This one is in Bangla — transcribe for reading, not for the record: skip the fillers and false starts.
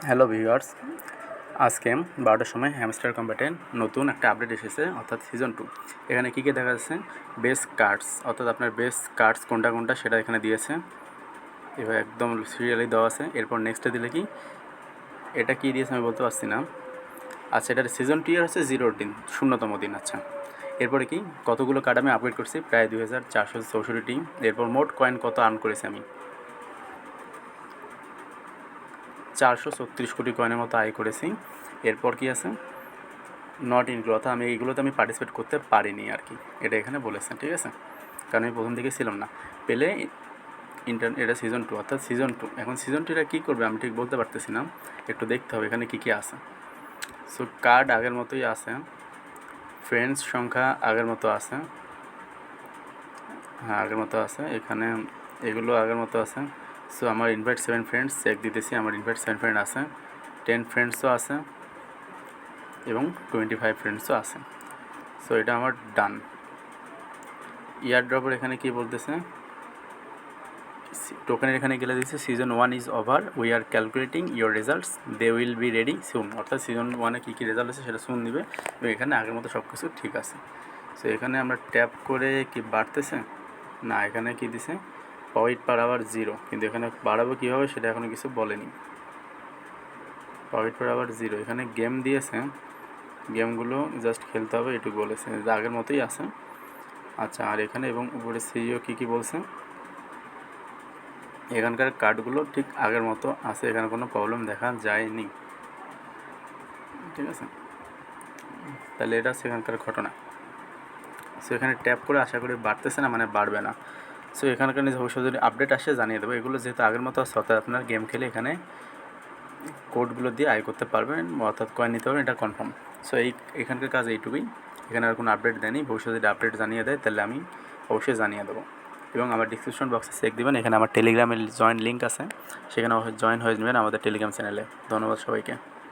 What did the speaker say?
হ্যালো ভিউয়ার্স, আজকে 12টার সময় হ্যামস্টার কম্ব্যাটের নতুন একটা আপডেট এসেছে, অর্থাৎ সিজন 2। এখানে কী কী দেখা যাচ্ছে, বেস কার্ডস, অর্থাৎ আপনার বেস কার্ডস কোনটা কোনটা সেটা এখানে দিয়েছে। এবার একদম সিরিয়ালি দেওয়া আছে। এরপর নেক্সটে দিলে কি, এটা কী দিয়েছে আমি বলতে পারছি না। আচ্ছা, এটার সিজন 2 হচ্ছে 0 দিন, 0তম দিন। আচ্ছা, এরপরে কি কতগুলো কার্ড আমি আপগ্রেড করছি, প্রায় 2464টি। এরপর মোট কয়েন কত আর্ন করেছি আমি, 436 কোটি কয়েনের মতো আয় করেছি। এরপর কি আছে, নট ইনক্লুড, অর্থাৎ আমি এইগুলোতে আমি পার্টিসিপেট করতে পারিনি আর কি, এটা এখানে বলেছেন। ঠিক আছে, কারণ আমি প্রথম দিকে ছিলাম না। পেলে এটা সিজন 2, অর্থাৎ সিজন 2। এখন সিজন 2 এটা কী করবে আমি ঠিক বলতে পারতেছি না, একটু দেখতে হবে এখানে কী কী আছে। সো কার্ড আগের মতোই আছে, ফ্রেন্ডস সংখ্যা আগের মতো আছে, হ্যাঁ আগের মতো আছে, এখানে এগুলো আগের মতো আছে। সো আমার ইনভাইট 7 ফ্রেন্ডস চেক দিতেছি, আমার ইনভাইট 7 ফ্রেন্ড আছে, 10 ফ্রেন্ডসও আছে এবং 25 ফ্রেন্ডসও আছে। সো এটা আমার ডান। ইয়ার ড্রপের এখানে কি বলতেছে, টোকেনের এখানে গেলে দিচ্ছে season 1 is over, we are calculating your results, they will be ready soon, অর্থাৎ সিজন 1-এ কী কী রেজাল্ট আছে সেটা সুন দিবে। এবং এখানে আগের মতো সব কিছু ঠিক আছে। সো এখানে আমরা ট্যাপ করে কি বাড়তেছে না, এখানে কি দিছে পয়েন্ট পার আওয়ার 0, কিন্তু এখানে বাড়াবো কীভাবে সেটা এখনও কিছু বলেনি। পয়েন্ট পার আওয়ার 0, এখানে গেম দিয়েছে, গেমগুলো জাস্ট খেলতে হবে এটুকু বলেছে, যে আগের মতোই আছে। আচ্ছা, আর এখানে এবং উপরে সিইও কী কী বলছে, এখানকার কার্ডগুলো ঠিক আগের মতো আছে, এখানে কোনো প্রবলেম দেখা যায়নি। ঠিক আছে, তাহলে এটা হচ্ছে এখানকার ঘটনা। সো এখানে ট্যাপ করে আশা করি বাড়তেছে না, মানে বাড়বে না। সো এখানকার নিজে ভবিষ্যৎ যদি আপডেট আসে জানিয়ে দেবো। এগুলো যেহেতু আগের মতো আছে, অর্থাৎ আপনার গেম খেলে এখানে কোডগুলো দিয়ে আয় করতে পারবেন, অর্থাৎ কয়েন নিতে পারবেন, এটা কনফার্ম। সো এখানকার কাজ এইটুকুই। এখানে আর কোনো আপডেট দেয়নি, ভবিষ্যৎ যদি আপডেট জানিয়ে দেয় তাহলে আমি অবশ্যই জানিয়ে দেবো। এবং আমার ডিসক্রিপশন বক্সে চেক দেবেন, এখানে আমার টেলিগ্রামের জয়েন লিঙ্ক আছে, সেখানে জয়েন হয়ে যাবেন আমাদের টেলিগ্রাম চ্যানেলে। ধন্যবাদ সবাইকে।